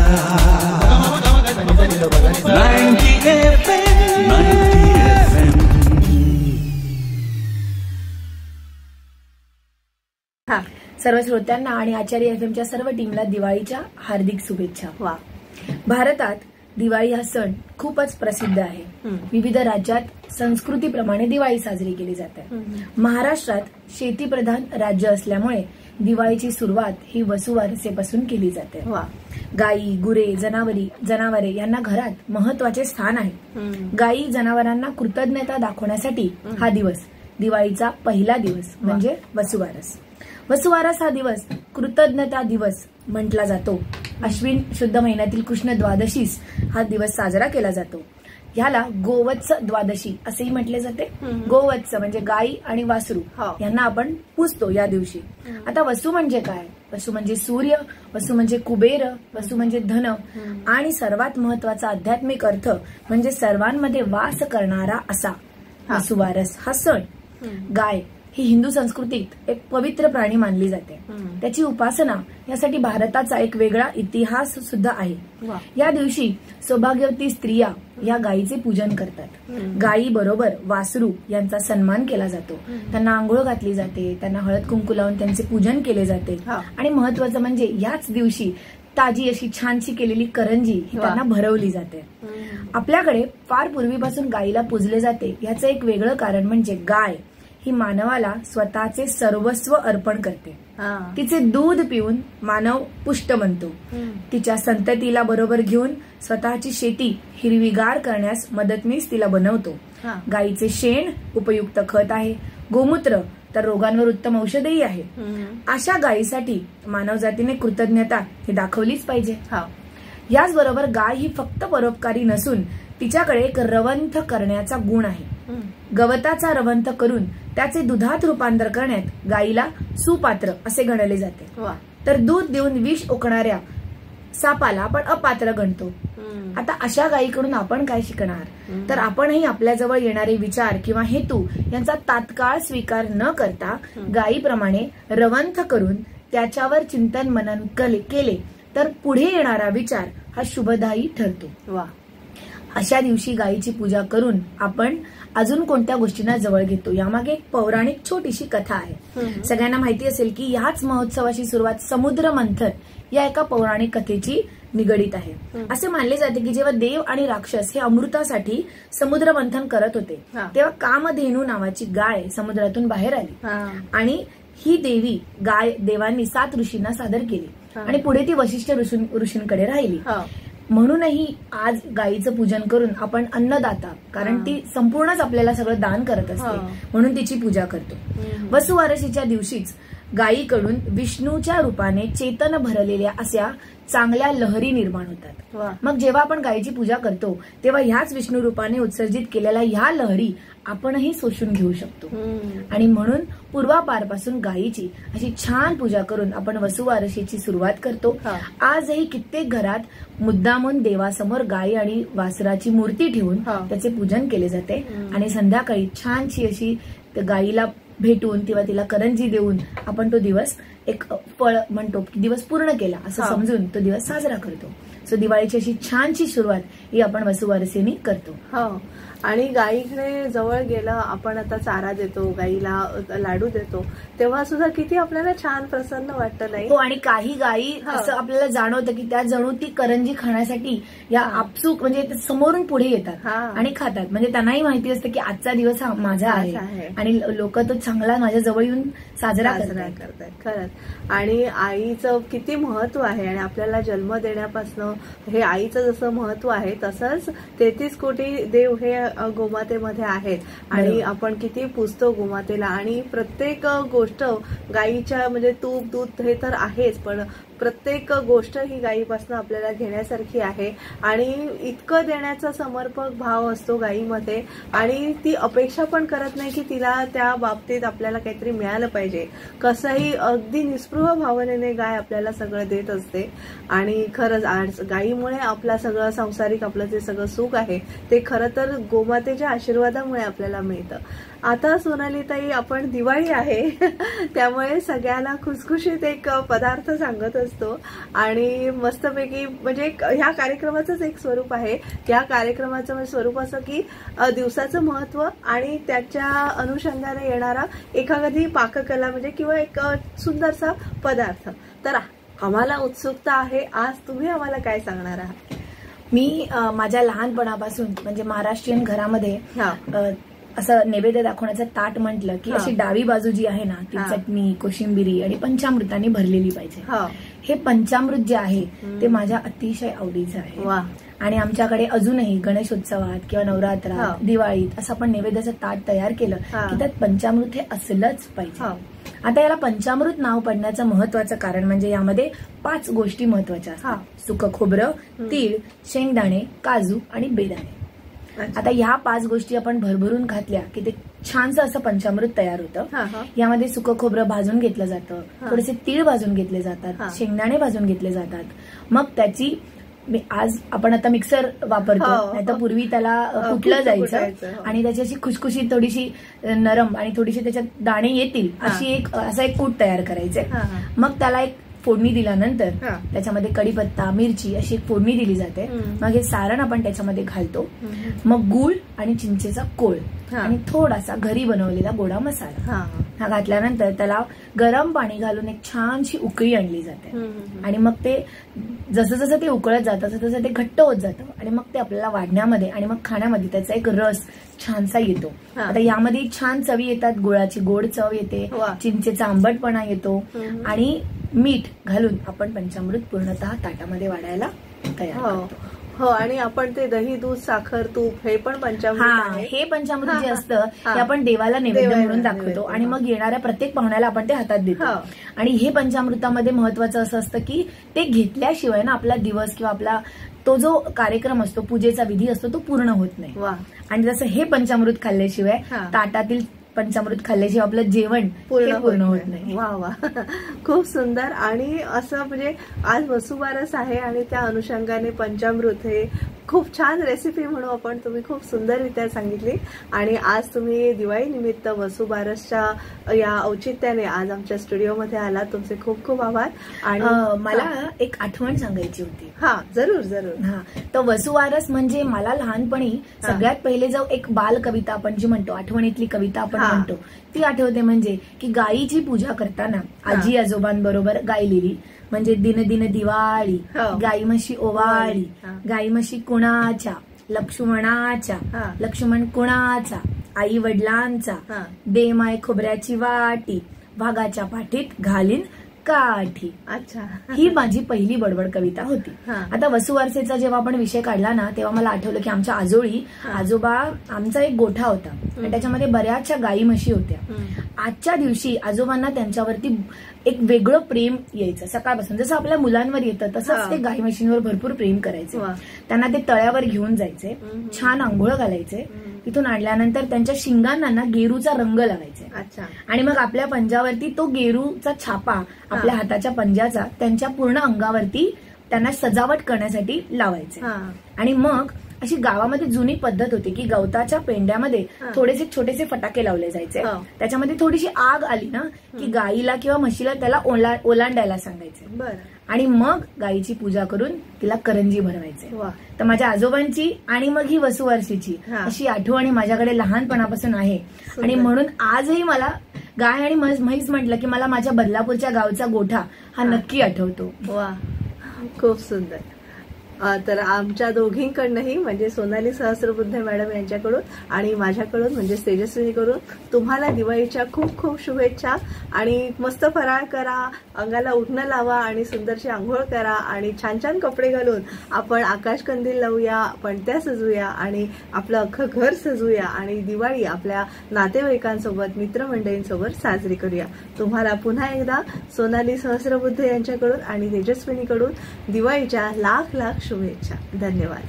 90 FM. सर्व श्रोत्यांना आणि आचार्य एफएमच्या सर्व टीमला दिवाळीच्या हार्दिक शुभेच्छा. वा. भारतात दिवाळी हा सण खूपच प्रसिद्ध आहे. विविध राज्यात संस्कृतीप्रमाणे दिवाळी साजरी केली जाते. महाराष्ट्रात शेतीप्रधान राज्य असल्यामुळे दिवाळीची सुरुवात ही वसुबारसेपासून केली जाते. गायी, गुरे, जनावरे यांना घरात महत्वाचे स्थान आहे. गायी जनावरांना कृतज्ञता दाखवण्यासाठी हा दिवस दिवाळीचा पहिला दिवस म्हणजे वसुबारस. वसुबारस हा दिवस कृतज्ञता दिवस म्हटला जातो. अश्विन शुद्ध महिन्यातील कृष्ण द्वादशीस हा दिवस साजरा केला जातो. ह्याला गोवत्स द्वादशी असेही म्हटले जाते. गोवत्स म्हणजे गायी आणि वासरू यांना आपण पूजतो या दिवशी. आता वसू म्हणजे काय? वसू म्हणजे सूर्य, वसू म्हणजे कुबेर, वसू म्हणजे धन आणि सर्वात महत्वाचा आध्यात्मिक अर्थ म्हणजे सर्वांमध्ये वास करणारा असा वसुबारस हा सण. गाय ही हिंदू संस्कृतीत एक पवित्र प्राणी मानली जाते. त्याची उपासना यासाठी भारताचा एक वेगळा इतिहास सुद्धा आहे. या दिवशी सौभाग्यवती स्त्रिया या गायीचे पूजन करतात. गायी बरोबर वासरू यांचा सन्मान केला जातो. त्यांना आंघोळ घातली जाते, त्यांना हळद कुंकू लावून त्यांचे पूजन केले जाते आणि महत्वाचं म्हणजे याच दिवशी ताजी अशी छानशी केलेली करंजी ही त्यांना भरवली जाते. आपल्याकडे फार पूर्वीपासून गायीला पूजले जाते. याचं एक वेगळं कारण म्हणजे गाय ही मानवाला स्वतःचे सर्वस्व अर्पण करते. तिचे दूध पिऊन मानव पुष्ट बनतो. तिच्या संततीला बरोबर घेऊन स्वतःची शेती हिरवीगार करण्यास मदतनीस तिला बनवतो. गायीचे शेण उपयुक्त खत आहे. गोमूत्र तर रोगांवर उत्तम औषधही आहे. अशा गायीसाठी मानवजातीने कृतज्ञता ही दाखवलीच पाहिजे. याचबरोबर गाय ही फक्त परोपकारी नसून तिच्याकडे एक रवंथ करण्याचा गुण आहे. गवताचा रवंथ करून त्याचे दुधात रूपांतर करण्यात गायीला सुपात्र असे गणले जाते. तर दूध देऊन विष ओकणाऱ्या सापाला आपण अपात्र गणतो. आता अशा गायीकडून आपण काय शिकणार? तर आपणही आपल्याजवळ येणारे विचार किंवा हेतू यांचा तात्काळ स्वीकार न करता गायीप्रमाणे रवंथ करून त्याच्यावर चिंतन मनन केले तर पुढे येणारा विचार हा शुभदायी ठरतो. अशा दिवशी गायीची पूजा करून आपण अजून कोणत्या गोष्टींना जवळ घेतो यामागे एक पौराणिक छोटीशी कथा आहे. सगळ्यांना माहिती असेल की याच महोत्सवाची सुरुवात समुद्र मंथन या एका पौराणिक कथेची निगडीत आहे. असे मानले जाते की जेव्हा देव आणि राक्षस हे अमृतासाठी समुद्र मंथन करत होते तेव्हा कामधेनू नावाची गाय समुद्रातून बाहेर आली आणि ही देवी गाय देवांनी 7 ऋषींना सादर केली आणि पुढे ती वशिष्ठ ऋषींकडे राहिली. म्हणूनही आज गायीचं पूजन करून आपण अन्नदाता, कारण ती संपूर्णच आपल्याला सगळं दान करत असते म्हणून तिची पूजा करतो. वसुबारशीच्या दिवशीच गायीकडून विष्णूच्या रूपाने चेतन भरलेल्या अशा चांगल्या लहरी निर्माण होतात. मग जेव्हा आपण गायीची पूजा करतो तेव्हा ह्याच विष्णू रूपाने उत्सर्जित केलेल्या ह्या लहरी आपणही शोषून घेऊ शकतो. आणि म्हणून पूर्वापारपासून गायीची अशी छान पूजा करून आपण वसुबारशीची सुरुवात करतो. आजही कित्येक घरात मुद्दामून देवासमोर गायी आणि वासराची मूर्ती ठेवून त्याचे पूजन केले जाते आणि संध्याकाळी छानशी अशी गायीला भेटून किंवा तिला करंजी देऊन आपण तो दिवस एक फळ म्हणतो की दिवस पूर्ण केला असं समजून तो दिवस साजरा करतो. सो दिवाळीची अशी छानशी सुरुवात ही आपण वसुबारसेने करतो. आणि गायीकडे जवळ गेलं आपण आता चारा देतो, गायीला लाडू देतो, तेव्हा सुद्धा किती आपल्याला छान प्रसन्न वाटतं नाही? हो. आणि काही गायी असं आपल्याला जाणवतं की त्या जणू ती करंजी खाण्यासाठी या आपसूक म्हणजे समोरून पुढे येतात आणि खातात. म्हणजे त्यांनाही माहिती असतं की आजचा दिवस हा माझा आहे आणि लोक तो चांगला माझ्या जवळ येऊन साजरा करतात. खरंच. आणि आईचं किती महत्व आहे आणि आपल्याला जन्म देण्यापासून हे आईचं जसं महत्व आहे तसंच 33 कोटी देव हे गोमातेमध्ये आहेत आणि आपण किती पूजतो गोमातेला. आणि प्रत्येक गोष्ट गायीच्या म्हणजे तूप दूध हे तर आहेच, पण प्रत्येक गोष्ट ही गायीपासून आपल्याला घेण्यासारखी आहे आणि इतकं देण्याचा समर्पक भाव असतो गायीमध्ये आणि ती अपेक्षा पण करत नाही की तिला त्या बाबतीत आपल्याला काहीतरी मिळालं पाहिजे. कसंही अगदी निस्पृह भावनेने गाय आपल्याला सगळं देत असते. आणि खरंच आज गायीमुळे आपला सगळं सांसारिक आपलं जे सगळं सुख आहे ते खरं तर गोमातेच्या आशीर्वादामुळे आपल्याला मिळतं. आता सोनाली ताई, आपण दिवाळी आहे त्यामुळे सगळ्याला खुसखुशीत एक पदार्थ सांगत असतो आणि मस्तपैकी म्हणजे ह्या कार्यक्रमाचंच एक स्वरूप आहे. या कार्यक्रमाचं स्वरूप असं की दिवसाचं महत्व आणि त्याच्या अनुषंगाने येणारा एखादी पाककला म्हणजे किंवा एक सुंदरसा पदार्थ. तर आम्हाला उत्सुकता आहे, आज तुम्ही आम्हाला काय सांगणार आहात? मी माझ्या लहानपणापासून म्हणजे महाराष्ट्रीयन घरामध्ये असं नैवेद्य दाखवण्याचं ताट म्हटलं की अशी डावी बाजू जी आहे ना ती चटणी, कोशिंबिरी आणि पंचामृतांनी भरलेली पाहिजे. हे पंचामृत जे आहे ते माझ्या अतिशय आवडीचं आहे. आणि आमच्याकडे अजूनही गणेशोत्सवात किंवा नवरात्रात, दिवाळीत असं आपण नैवेद्याचं ताट तयार केलं की त्यात पंचामृत हे असलंच पाहिजे. आता याला पंचामृत नाव पडण्याचं महत्वाचं कारण म्हणजे यामध्ये 5 गोष्टी महत्वाच्या असतात. सुकं खोबरं, तीळ, शेंगदाणे, काजू आणि बेदाणे. आता ह्या 5 गोष्टी आपण भरभरून घातल्या की ते छानसं असं पंचामृत तयार होतं. यामध्ये सुकं खोबरं भाजून घेतलं जातं, थोडेसे तीळ भाजून घेतले जातात, शेंगदाणे भाजून घेतले जातात. मग त्याची आज आपण आता मिक्सर वापरतो, नाही तर पूर्वी त्याला कुटलं जायचं आणि त्याची अशी खुशखुशीत थोडीशी नरम आणि थोडीशी त्याच्यात दाणे येतील असा एक कूट तयार करायचे. मग त्याला एक फोडणी दिल्यानंतर त्याच्यामध्ये कढीपत्ता, मिरची अशी एक फोडणी दिली जाते. मग हे सारण आपण त्याच्यामध्ये घालतो. मग गूळ आणि चिंचेचा कोळ आणि थोडासा घरी बनवलेला गोडा मसाला हा घातल्यानंतर त्याला गरम पाणी घालून एक छानशी उकळी आणली जाते. आणि मग ते जसं जसं ते उकळत जातं तसं तसं ते घट्ट होत जातं आणि मग ते आपल्याला वाढण्यामध्ये आणि मग खाण्यामध्ये त्याचा एक रस छानसा येतो. आता यामध्ये छान चवी येतात, गुळाची गोड चव येते, चिंचेचा आंबटपणा येतो आणि मीठ घालून आपण पंचामृत पूर्णतः ताटामध्ये वाढायला तयार करतो. हो, आणि आपण ते दही, दूध, साखर, तूप हे पण पंचामृत आहे. हे पंचामृत जे असतं ते आपण देवाला नैवेद्य म्हणून दाखवतो आणि मग येणाऱ्या प्रत्येक पाहुण्याला आपण ते हातात देतो. आणि हे पंचामृतामध्ये महत्वाचं असं असतं की ते घेतल्याशिवाय ना आपला दिवस किंवा आपला तो जो कार्यक्रम असतो, पूजेचा विधी असतो, तो पूर्ण होत नाही. आणि जसं हे पंचामृत खाल्ल्याशिवाय ताटातील पंचामृत खाल्ल्याशिवाय आपलं जेवण पूर्ण होत नाही. वा वा, खूप सुंदर. आणि असं म्हणजे आज वसुबारस आहे आणि त्या अनुषंगाने पंचामृत हे खूप छान रेसिपी म्हणू आपण, तुम्ही खूप सुंदररित्या सांगितली. आणि आज तुम्ही दिवाळी निमित्त वसुबारसच्या या औचित्याने आज आमच्या स्टुडिओमध्ये आलात, तुमचे खूप खूप आभार. आणि मला एक आठवण सांगायची होती. जरूर जरूर. तर वसुबारस म्हणजे मला लहानपणी सगळ्यात पहिले जो एक बाल कविता आपण जी म्हणतो, आठवणीतली कविता आपण म्हणतो, ती आठवते. म्हणजे की गायीची पूजा करताना आजी आजोबांबरोबर गायलेली, म्हणजे दिन दिन दिवाळी, गाई म्हशी ओवाळी, गाई म्हशी कुणाच्या, लक्ष्मणाच्या, लक्ष्मण कुणाचा, आई वडिलांचा, दे माय खोबऱ्याची वाटी, वाघाच्या पाठीत घालीन काठी. अच्छा, ही माझी पहिली बडबड कविता होती. आता वसुवारसेचा जेव्हा आपण विषय काढला ना तेव्हा मला आठवलं की आमच्या आजोबा आमचा एक गोठा होता आणि त्याच्यामध्ये बऱ्याचशा गाई म्हशी होत्या. आजच्या दिवशी आजोबांना त्यांच्यावरती एक वेगळं प्रेम यायचं. सकाळपासून जसं आपल्या मुलांवर येतं तसंच ते गाई म्हशींवर भरपूर प्रेम करायचे. त्यांना ते तळ्यावर घेऊन जायचे, छान आंघोळ घालायचे, तिथून आणल्यानंतर त्यांच्या शिंगांना गेरूचा रंग लावायचे आणि मग आपल्या पंजावरती तो गेरूचा छापा आपल्या हाताच्या पंजाचा त्यांच्या पूर्ण अंगावरती त्यांना सजावट करण्यासाठी लावायचे. आणि मग अशी गावामध्ये जुनी पद्धत होती की गवताच्या पेंड्यामध्ये थोडेसे छोटेसे फटाके लावले जायचे. त्याच्यामध्ये थोडीशी आग आली ना की गाईला किंवा म्हशीला त्याला ओलांडायला सांगायचे आणि मग गायीची पूजा करून तिला करंजी बनवायचे. तर माझ्या आजोबांची आणि मग ही वसुवारशीची अशी आठवणी माझ्याकडे लहानपणापासून आहे. आणि म्हणून आजही मला गाय आणि म्हैस म्हटलं की मला माझ्या बदलापूरच्या गावचा गोठा हा नक्की आठवतो. वा, खूप सुंदर. तर आमच्या दोघींकडनंही म्हणजे सोनाली सहस्रबुद्धे मॅडम यांच्याकडून आणि माझ्याकडून म्हणजे तेजस्विनीकडून तुम्हाला दिवाळीच्या खूप खूप शुभेच्छा. आणि मस्त फराळ करा, अंगाला उठणं लावा आणि सुंदरशी आंघोळ करा आणि छान छान कपडे घालून आपण आकाशकंदील लावूया, पणत्या सजूया आणि आपलं अख्खं घर सजूया आणि दिवाळी आपल्या नातेवाईकांसोबत, मित्रमंडळींसोबत साजरी करूया. तुम्हाला पुन्हा एकदा सोनाली सहस्रबुद्धे यांच्याकडून आणि तेजस्विनीकडून दिवाळीच्या लाख लाख शुभेच्छा. धन्यवाद.